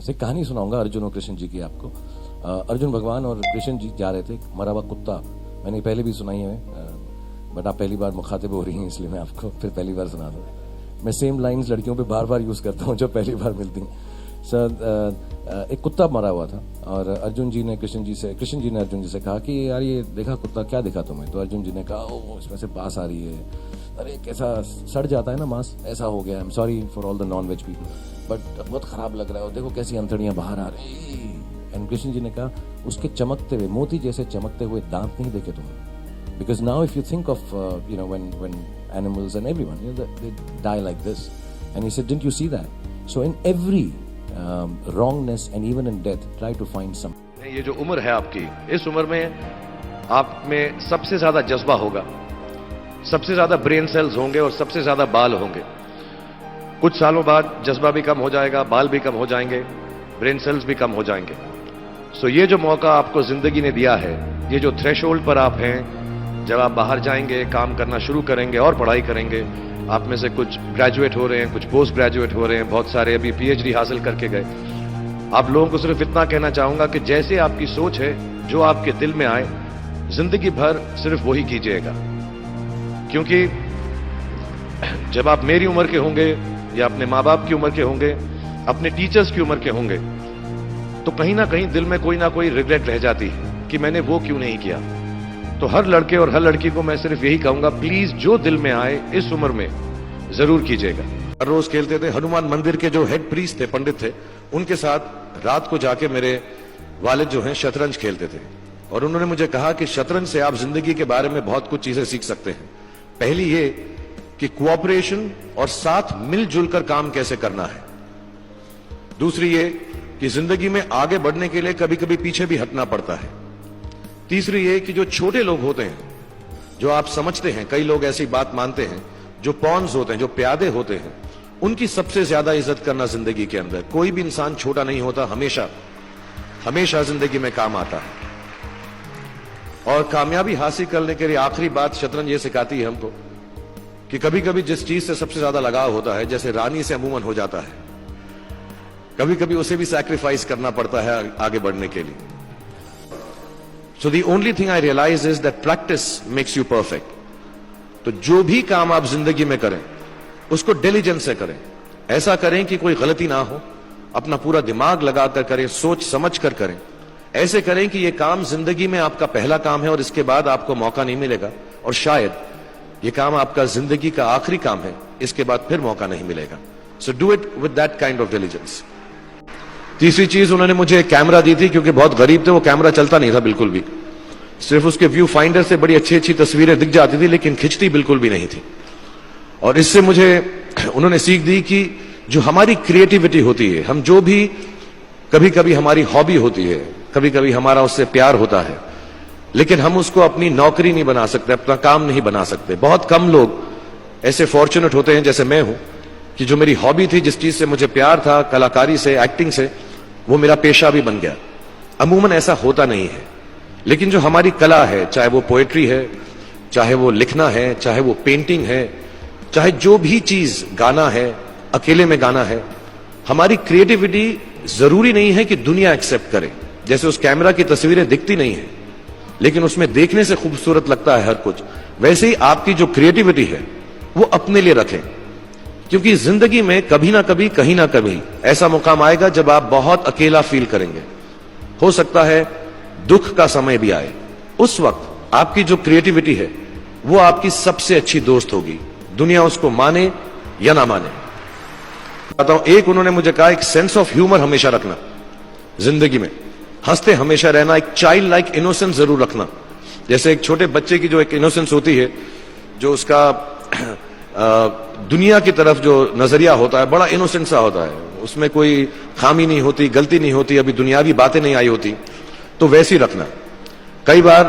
से कहानी सुनाऊंगा अर्जुन और कृष्ण जी की आपको। अर्जुन भगवान और कृष्ण जी जा रहे थे, मरा हुआ कुत्ता, मैंने पहले भी सुनाई है, बट आप पहली बार मुखातिब हो रही हैं इसलिए मैं आपको फिर पहली बार सुना दूं। मैं सेम लाइंस लड़कियों पे बार बार यूज करता हूं जो पहली बार मिलती हैं। सर, एक कुत्ता मरा हुआ था और कृष्ण जी ने अर्जुन जी से कहा कि यार ये देखा कुत्ता, क्या दिखा तुम्हें? तो अर्जुन जी ने कहा ओ इसमें से बास आ रही है, अरे कैसा सड़ जाता है ना मांस, ऐसा हो गया, I am sorry for all the non veg people, but बहुत खराब लग रहा है, देखो कैसी अंतड़ियां बाहर आ रही। एंड कृष्ण जी ने कहा उसके चमकते हुए, मोती जैसे चमकते हुए दांत नहीं देखे तुमने? Because now if you think of when animals and everyone they die like this, and he said didn't you see that? So in every wrongness and even in death try to find some. ये जो उम्र है आपकी, इस उम्र में आप में सबसे ज्यादा जज्बा होगा, सबसे ज्यादा ब्रेन सेल्स होंगे और सबसे ज्यादा बाल होंगे। कुछ सालों बाद जज्बा भी कम हो जाएगा, बाल भी कम हो जाएंगे, ब्रेन सेल्स भी कम हो जाएंगे। सो ये जो मौका आपको जिंदगी ने दिया है, ये जो थ्रेशोल्ड पर आप हैं, जब आप बाहर जाएंगे, काम करना शुरू करेंगे और पढ़ाई करेंगे, आप में से कुछ ग्रेजुएट हो रहे हैं, कुछ पोस्ट ग्रेजुएट हो रहे हैं, बहुत सारे अभी पीएचडी हासिल करके गए। आप लोगों को सिर्फ इतना कहना चाहूंगा कि जैसे आपकी सोच है, जो आपके दिल में आए, जिंदगी भर सिर्फ वही कीजिएगा। क्योंकि जब आप मेरी उम्र के होंगे या अपने माँ बाप की उम्र के होंगे, अपने टीचर्स की उम्र के होंगे, तो कहीं ना कहीं दिल में कोई ना कोई रिग्रेट रह जाती है कि मैंने वो क्यों नहीं किया। तो हर लड़के और हर लड़की को मैं सिर्फ यही कहूंगा, प्लीज जो दिल में आए इस उम्र में जरूर कीजिएगा। हर रोज खेलते थे। हनुमान मंदिर के जो हेड प्रीस्ट थे, पंडित थे, उनके साथ रात को जाके मेरे वालिद जो हैं शतरंज खेलते थे, और उन्होंने मुझे कहा कि शतरंज से आप जिंदगी के बारे में बहुत कुछ चीजें सीख सकते हैं। पहली ये कि कोऑपरेशन और साथ मिलजुल कर काम कैसे करना है। दूसरी ये कि जिंदगी में आगे बढ़ने के लिए कभी कभी पीछे भी हटना पड़ता है। तीसरी ये कि जो छोटे लोग होते हैं, जो आप समझते हैं, कई लोग ऐसी बात मानते हैं, जो पॉन्स होते हैं, जो प्यादे होते हैं, उनकी सबसे ज्यादा इज्जत करना जिंदगी के अंदर। कोई भी इंसान छोटा नहीं होता, हमेशा हमेशा जिंदगी में काम आता है। और कामयाबी हासिल करने के लिए आखिरी बात शतरंज ये सिखाती है हमको कि कभी कभी जिस चीज से सबसे ज्यादा लगाव होता है, जैसे रानी से अमूमन हो जाता है, कभी कभी उसे भी सैक्रिफाइस करना पड़ता है आगे बढ़ने के लिए। So the only thing I realize is that practice makes you perfect. तो जो भी काम आप जिंदगी में करें, उसको डिलीजेंस से करें। ऐसा करें कि कोई गलती ना हो, अपना पूरा दिमाग लगाकर करें, सोच समझ कर करें। ऐसे करें कि ये काम जिंदगी में आपका पहला काम है और इसके बाद आपको मौका नहीं मिलेगा, और शायद ये काम आपका जिंदगी का आखिरी काम है, इसके बाद फिर मौका नहीं मिलेगा। So do it with that kind of diligence. तीसरी चीज, उन्होंने मुझे एक कैमरा दी थी, क्योंकि बहुत गरीब थे, वो कैमरा चलता नहीं था बिल्कुल भी। सिर्फ उसके व्यू फाइंडर से बड़ी अच्छी अच्छी तस्वीरें दिख जाती थी, लेकिन खिंचती बिल्कुल भी नहीं थी। और इससे मुझे उन्होंने सीख दी कि जो हमारी क्रिएटिविटी होती है, हम जो भी, कभी कभी हमारी हॉबी होती है, कभी कभी हमारा उससे प्यार होता है, लेकिन हम उसको अपनी नौकरी नहीं बना सकते, अपना काम नहीं बना सकते। बहुत कम लोग ऐसे फॉर्चुनेट होते हैं जैसे मैं हूं, कि जो मेरी हॉबी थी, जिस चीज से मुझे प्यार था, कलाकारी से, एक्टिंग से, वो मेरा पेशा भी बन गया। अमूमन ऐसा होता नहीं है, लेकिन जो हमारी कला है, चाहे वो पोएट्री है, चाहे वो लिखना है, चाहे वो पेंटिंग है, चाहे जो भी चीज, गाना है, अकेले में गाना है, हमारी क्रिएटिविटी जरूरी नहीं है कि दुनिया एक्सेप्ट करे। जैसे उस कैमरा की तस्वीरें दिखती नहीं है, लेकिन उसमें देखने से खूबसूरत लगता है हर कुछ, वैसे ही आपकी जो क्रिएटिविटी है वो अपने लिए रखें। क्योंकि जिंदगी में कभी ना कभी, कहीं ना कभी ऐसा मुकाम आएगा जब आप बहुत अकेला फील करेंगे। हो सकता है दुख का समय भी आए, उस वक्त आपकी जो क्रिएटिविटी है वो आपकी सबसे अच्छी दोस्त होगी, दुनिया उसको माने या ना माने। बताऊं, एक उन्होंने मुझे कहा, एक सेंस ऑफ ह्यूमर हमेशा रखना जिंदगी में, हंसते हमेशा रहना, एक चाइल्ड लाइक इनोसेंस जरूर रखना। जैसे एक छोटे बच्चे की जो एक इनोसेंस होती है, जो उसका दुनिया की तरफ जो नजरिया होता है, बड़ा इनोसेंट सा होता है, उसमें कोई खामी नहीं होती, गलती नहीं होती, अभी दुनियावी बातें नहीं आई होती, तो वैसी रखना। कई बार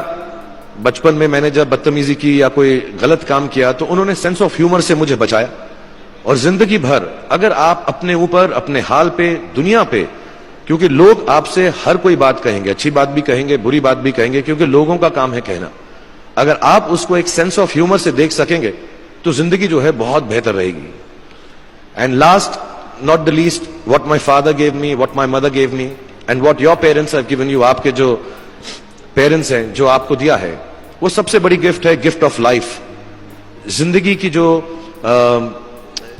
बचपन में मैंने जब बदतमीजी की या कोई गलत काम किया, तो उन्होंने सेंस ऑफ ह्यूमर से मुझे बचाया। और जिंदगी भर अगर आप अपने ऊपर, अपने हाल पे, दुनिया पे, क्योंकि लोग आपसे हर कोई बात कहेंगे, अच्छी बात भी कहेंगे, बुरी बात भी कहेंगे, क्योंकि लोगों का काम है कहना। अगर आप उसको एक सेंस ऑफ ह्यूमर से देख सकेंगे तो जिंदगी जो है बहुत बेहतर रहेगी। And last, not the least what my father gave me, what my mother gave me, and what your parents have given you. आपके जो पेरेंट्स हैं, जो आपको दिया है, वो सबसे बड़ी गिफ्ट है, गिफ्ट ऑफ लाइफ। जिंदगी की जो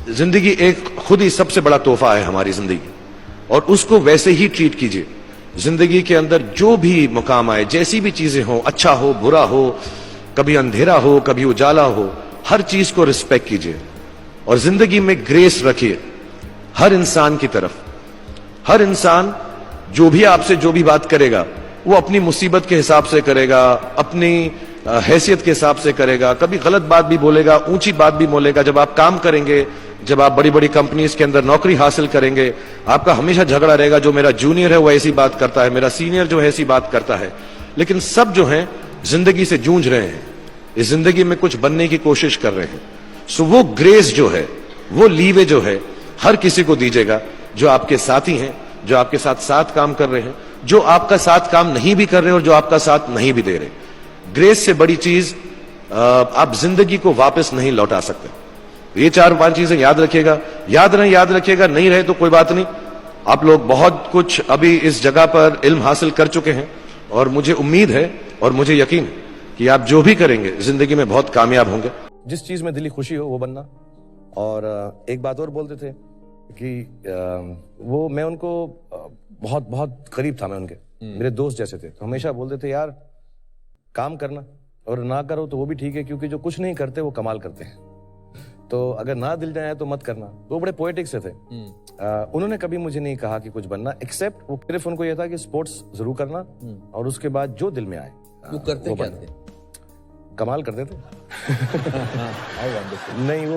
जिंदगी एक खुद ही सबसे बड़ा तोहफा है हमारी जिंदगी, और उसको वैसे ही ट्रीट कीजिए। जिंदगी के अंदर जो भी मुकाम आए, जैसी भी चीजें हो, अच्छा हो बुरा हो, कभी अंधेरा हो कभी उजाला हो, हर चीज को रिस्पेक्ट कीजिए और जिंदगी में ग्रेस रखिए हर इंसान की तरफ। हर इंसान जो भी आपसे जो भी बात करेगा, वो अपनी मुसीबत के हिसाब से करेगा, अपनी हैसियत के हिसाब से करेगा। कभी गलत बात भी बोलेगा, ऊंची बात भी बोलेगा। जब आप काम करेंगे, जब आप बड़ी बड़ी कंपनीज के अंदर नौकरी हासिल करेंगे, आपका हमेशा झगड़ा रहेगा, जो मेरा जूनियर है वो ऐसी बात करता है, मेरा सीनियर जो है ऐसी बात करता है। लेकिन सब जो हैं जिंदगी से जूझ रहे हैं, इस जिंदगी में कुछ बनने की कोशिश कर रहे हैं। सो वो ग्रेस जो है, वो लीवे जो है, हर किसी को दीजिएगा जो आपके साथी हैं, जो आपके साथ काम कर रहे हैं, जो आपका साथ काम नहीं भी कर रहे और जो आपका साथ नहीं भी दे रहे। ग्रेस से बड़ी चीज आप जिंदगी को वापस नहीं लौटा सकते। ये 4-5 चीजें याद रखिएगा। याद रखिएगा, नहीं रहे तो कोई बात नहीं। आप लोग बहुत कुछ अभी इस जगह पर इल्म हासिल कर चुके हैं, और मुझे उम्मीद है और मुझे यकीन है कि आप जो भी करेंगे जिंदगी में बहुत कामयाब होंगे। जिस चीज में दिली खुशी हो वो बनना। और एक बात और बोलते थे कि वो, मैं उनको बहुत बहुत करीब था, मैं उनके मेरे दोस्त जैसे थे। तो हमेशा बोलते थे, यार काम करना, और ना करो तो वो भी ठीक है, क्योंकि जो कुछ नहीं करते वो कमाल करते हैं। तो अगर ना दिल जाए तो मत करना। तो वो बड़े पोएटिक से थे। उन्होंने कभी मुझे नहीं कहा कि कुछ बनना, एक्सेप्ट वो सिर्फ उनको यह था कि स्पोर्ट्स जरूर करना, और उसके बाद जो दिल में आए। वो करते क्या थे? कमाल करते थे। नहीं, वो